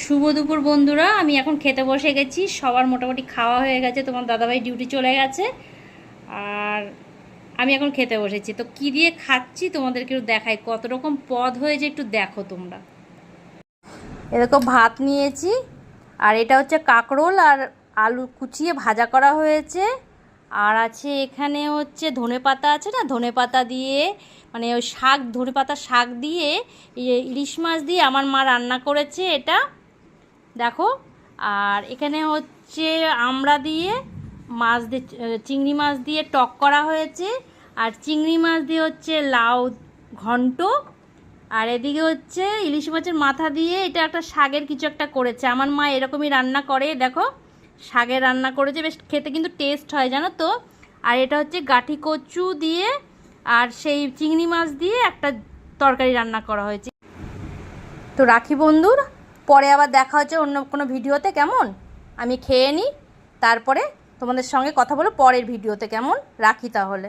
শুভ দুপুর বন্ধুরা, আমি এখন খেতে বসে গেছি। সবার মোটামুটি খাওয়া হয়ে গেছে, তোমার দাদাভাই ডিউটি চলে গেছে আর আমি এখন খেতে বসেছি। তো কী দিয়ে খাচ্ছি তোমাদেরকে একটু দেখাই, কত রকম পদ হয়েছে একটু দেখো তোমরা। এরকম ভাত নিয়েছি আর এটা হচ্ছে কাঁকরোল আর আলু কুচিয়ে ভাজা করা হয়েছে। আর আছে এখানে হচ্ছে ধনেপাতা আছে না, ধনেপাতা দিয়ে মানে ওই শাক, ধনেপাতা শাক দিয়ে ইলিশ মাছ দিয়ে আমার মা রান্না করেছে এটা দেখো। আর এখানে হচ্ছে আমড়া দিয়ে মাছ দিয়ে, চিংড়ি মাছ দিয়ে টক করা হয়েছে। আর চিংড়ি মাছ দিয়ে হচ্ছে লাউ ঘন্ট। আর এদিকে হচ্ছে ইলিশ মাছের মাথা দিয়ে এটা একটা শাকের কিছু একটা করেছে। আমার মা এরকমই রান্না করে দেখো, শাকের রান্না করেছে, বেশ খেতে কিন্তু টেস্ট হয় জানো তো। আর এটা হচ্ছে গাঠি কচু দিয়ে আর সেই চিংড়ি মাছ দিয়ে একটা তরকারি রান্না করা হয়েছে। তো রাখি বন্ধুর, পরে আবার দেখা হচ্ছে অন্য কোনো ভিডিওতে। কেমন, আমি খেয়ে নিই, তারপরে তোমাদের সঙ্গে কথা বলো পরের ভিডিওতে। কেমন, রাখি তাহলে।